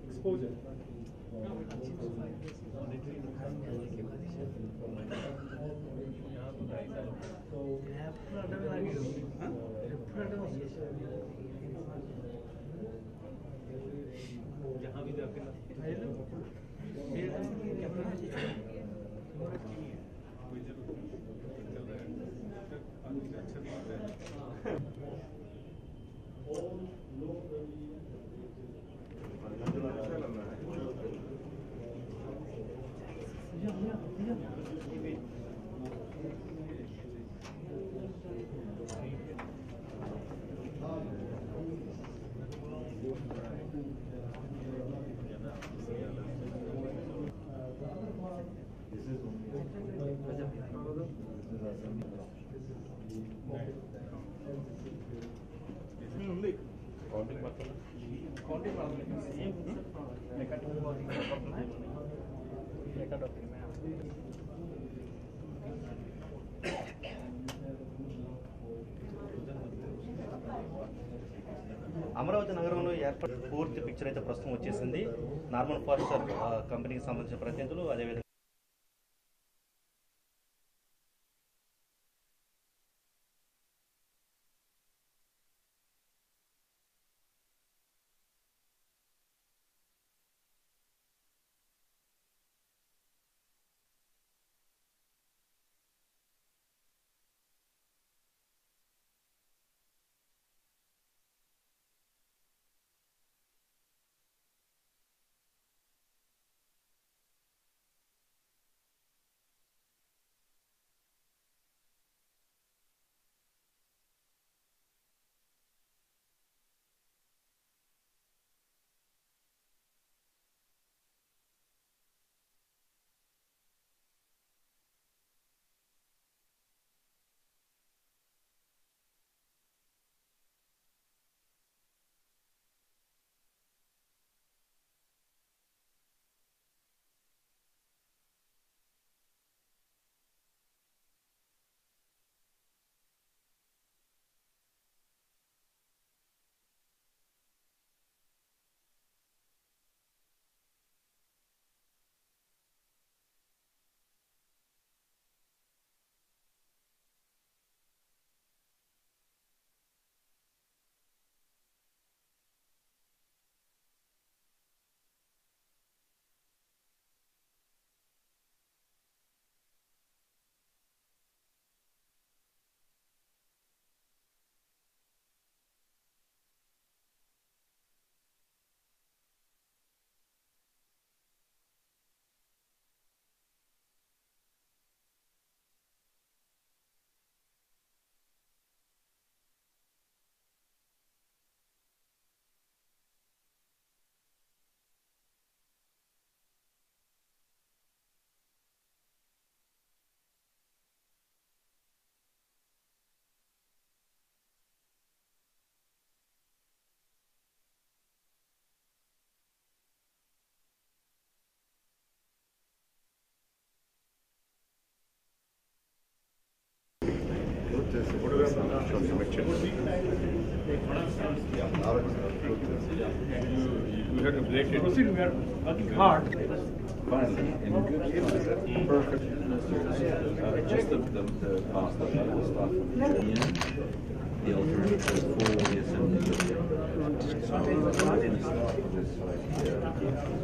Exposure. जहाँ भी जाके అమరావతి నగరంలో ఏర్పడిన పూర్తి పిక్చర్ అయితే ప్రస్తుతం వచ్చేసింది. నార్మల్ ఫారెస్టర్ కంపెనీకి సంబంధించిన ప్రతినిధులు అదేవిధంగా we had to break it. Proceed, we are working hard. Finally, in good time, perfect. Just the past that will start from the alternative for the assembly. So I didn't start with this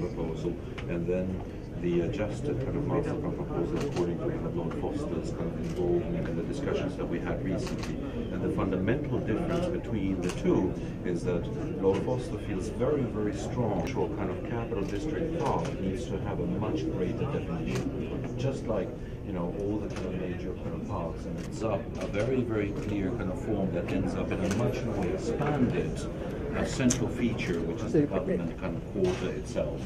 proposal, and then the adjusted kind of master plan proposal according to kind of Lord Foster's kind of involvement in the discussions that we had recently. And the fundamental difference between the two is that Lord Foster feels very, very strong. Actual kind of capital district park needs to have a much greater definition. Just like, you know, all the kind of major kind of parks, and it's up a very, very clear kind of form that ends up in a much more expanded a central feature, which is the government kind of quarter itself.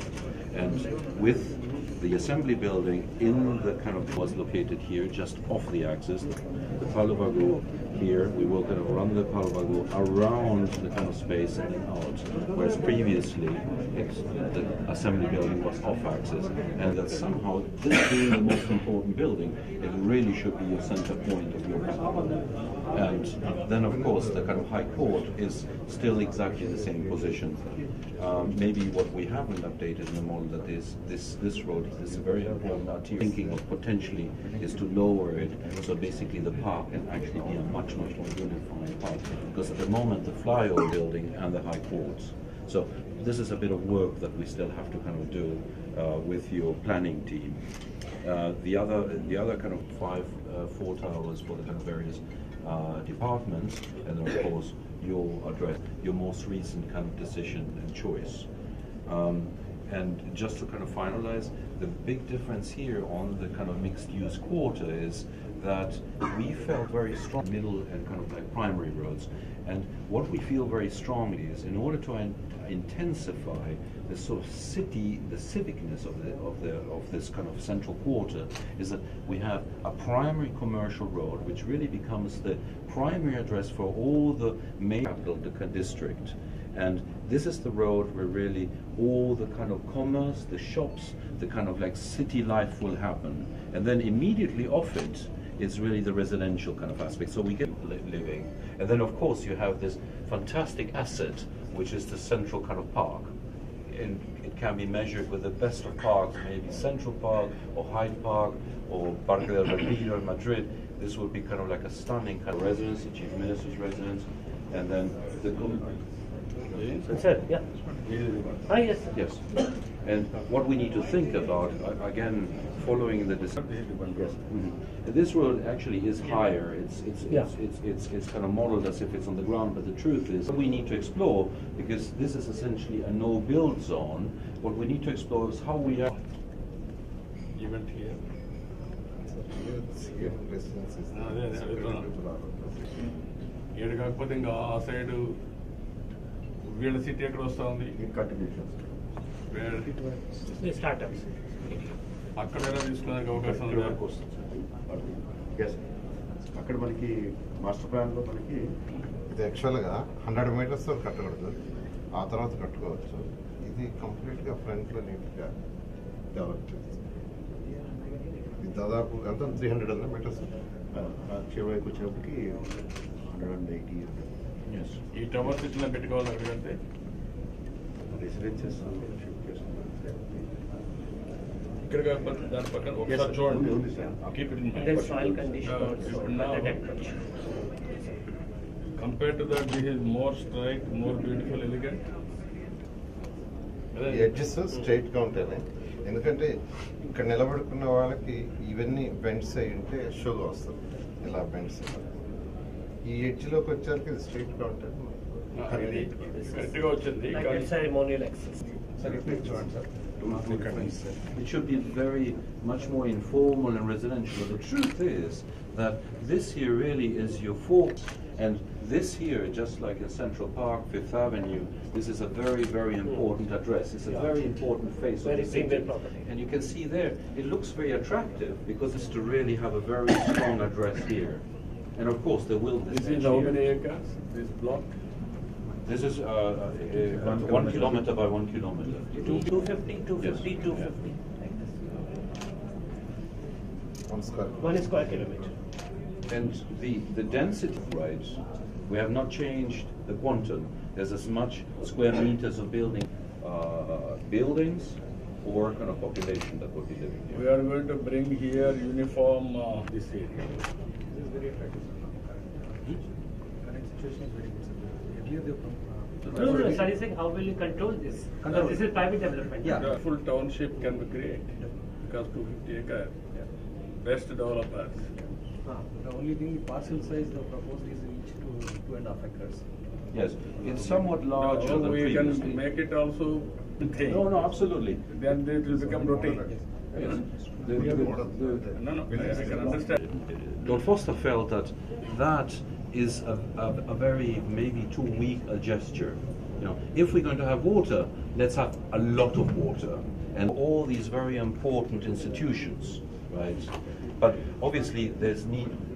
And with the assembly building in the kind of was located here, just off the axis, the Paluvagu here, we will kind of run the Paluvagu around the kind of space and then out, whereas previously the assembly building was off axis, and that somehow this being the most important building, it really should be your center point of your capital. And then of course the kind of High Court is still exactly the same position. Maybe what we haven't updated in the model that is this road is a very important artery. Thinking of potentially is to lower it, so basically the park can actually be a much more unified park, because at the moment the flyover building and the High Courts. So this is a bit of work that we still have to kind of do with your planning team. The other kind of four towers for the kind of various departments, and then of course your address, your most recent kind of decision and choice. And just to kind of finalize, the big difference here on the kind of mixed-use quarter is that we felt very strong middle and kind of like primary roads. And what we feel very strongly is, in order to intensify the sort of the civicness of this kind of central quarter, is that we have a primary commercial road, which really becomes the primary address for all the main capital district. And this is the road where really all the kind of commerce, the shops, the kind of like city life will happen. And then immediately off it is really the residential kind of aspect. So we get living. And then of course you have this fantastic asset, which is the central kind of park. And it can be measured with the best of parks, maybe Central Park or Hyde Park or Parque del Retiro in Madrid. This would be kind of like a stunning kind of residence, the Chief Minister's residence, and then the Sir, yeah. Yes. Yes. And what we need to think about, again, following the this road actually is higher. It's kind of modeled as if it's on the ground, but the truth is we need to explore, because this is essentially a no-build zone. What we need to explore is how we are. Event here. ఏడు కాకపోతే ఇంకా ఆ side వీళ్ళ city ఎక్కడ వస్తూ ఉంది startups అక్కడ ఎలా తీసుకోవడానికి అవకాశం ఉంది? అక్కడ మనకి మాస్టర్ ప్లాన్లో మనకి ఇది యాక్చువల్గా 100 మీటర్స్ కట్టకూడదు, ఆ తర్వాత కట్టుకోవచ్చు. ఇది కంప్లీట్గా ఫ్రంట్లో నీట్గా డెవలప్ చేస్తుంది. ఇది దాదాపు ఎంత 300 మీటర్స్ చివరికి వచ్చినప్పటికి 180. ఈ టవర్ సిటీలో పెట్టుకోవాలి అక్కడికంటే రెసిడెన్సెస్ షిఫ్ట్ చేస్తున్నాం. ఇక్కడ కాకపోతే దాని పక్కన ఒకసారి చూడండి. Compared to that, this is more straight, more beautiful, elegant. Edges స్ట్రైట్గా ఉంటాయి, ఎందుకంటే ఇక్కడ నిలబడుకున్న వాళ్ళకి ఇవన్నీ బెండ్స్ అయి ఉంటే షోగా వస్తుంది. ఇలా బెండ్స్ ఈ ఎడ్జ్లోకి వచ్చేసరికి ఇది స్ట్రైట్గా ఉంటుంది. కరెక్ట్గా వచ్చింది. It should be very much more informal and residential. But the truth is that this here really is your focus, and this here, just like in Central Park, Fifth Avenue, this is a very, very important address. It's a very important face of the city. And you can see there, it looks very attractive because it's to really have a very strong address here. And of course, there will be. This is how many acres? This block? This is 1 kilometer by 1 kilometer. 250, 250, Yes. 250. Yeah. 1 square kilometer. And the density, right? We have not changed the quantum. There's as much square meters of buildings or kind of population that will be living here. We are going to bring here uniform this area. This is very attractive. Current situation is very good. No, sir, he's saying how will you control this? Because this is private development. The full township can be great because 250 acres. Best developers. The only thing, the parcel size the proposed is each to 2.5 acres. Yes, it's somewhat larger than We previously. can make it also. No, absolutely. Then it will become routine. Yes. No, I can understand. Lord Foster felt that is a very maybe too weak a gesture, You know, if we're going to have water, let's have a lot of water, and all these very important institutions, right? But obviously,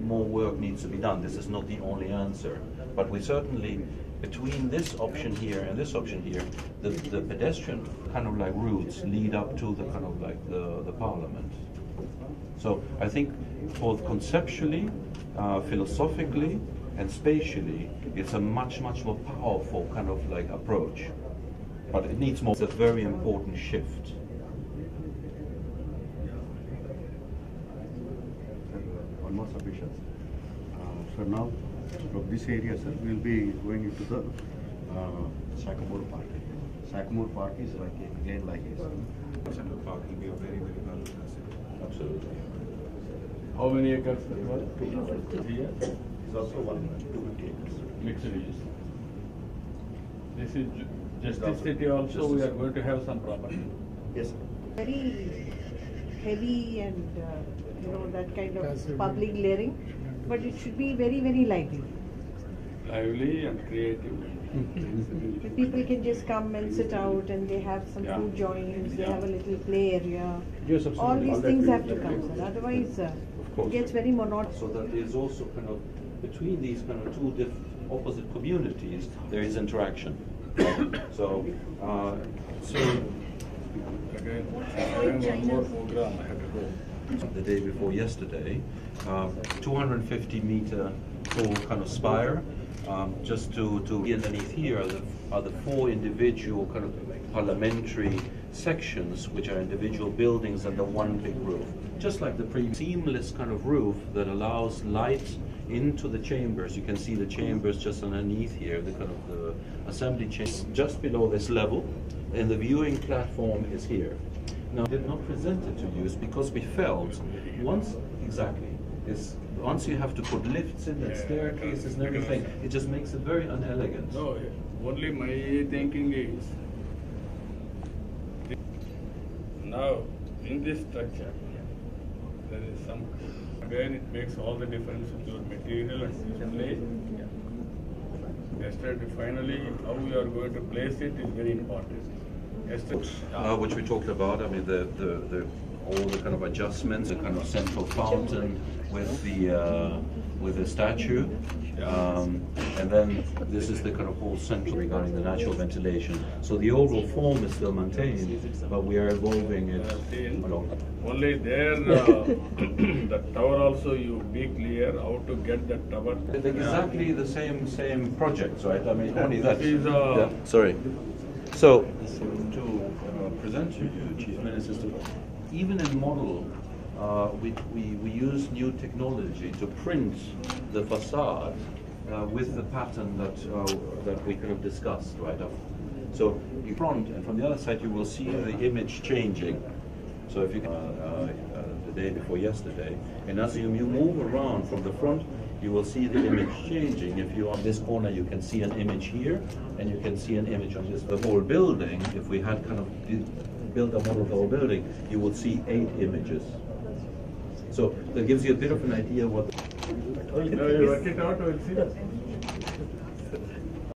more work needs to be done. This is not the only answer, but we certainly, between this option here and this option here, the pedestrian kind of like routes lead up to the kind of like the parliament. So I think both conceptually, philosophically, and spatially, it's a much more powerful kind of like approach. But it needs more. It's a very important shift. One more submission. So now, from this area, sir, we will be going into the Sycamore Park. Sycamore Park is like again like a Central Park will be a very valuable asset. Absolutely. How many acres that was? Here? is also 250 acres. Mixed use. This is just this city also we are going to have some property. Yes, sir. Very heavy and that kind of public layering, but it should be very lively. Lively and creative. The people can just come and sit out and they have some food joints, they have a little play area. Yes, absolutely. All these things have to come, sir. Otherwise, it gets very monotonous. So that there's also kind of, between these kind of two opposite communities, there is interaction. So, Again, one more program I have to go. the day before yesterday, 250-meter tall kind of spire. Just to underneath here are the four individual kind of parliamentary sections, which are individual buildings under one big roof. Just like the previous seamless kind of roof that allows light into the chambers. You can see the chambers just underneath here, the kind of the assembly chambers just below this level, and the viewing platform is here. Now, I did not present it to you is because we felt once you have to put lifts in and staircases and everything, it just makes it very unelegant. No, only my thinking is now in this structure there is some, again it makes all the difference with your material and display. Yesterday finally how we are going to place it is very important. Which we talked about, I mean all the kind of adjustments, the kind of central fountain with the statue, and then this is the kind of whole central regarding the natural ventilation. So the overall form is still maintained, but we are evolving it along. Only there, the tower also you be clear how to get that tower. Exactly the same projects, right? I mean, only that. Yeah. Sorry. So to present to you, Chief Minister, even in model, we use new technology to print the facade with the pattern that we could have discussed right up. So you front, and from the other side you will see the image changing. So if you the day before yesterday, and as you move around from the front, you will see the image changing. If you're on this corner, you can see an image here, and you can see an image on this. The whole building, if we had kind of built a model of the whole building, you would see 8 images. So that gives you a bit of an idea what. You work it out, we'll see.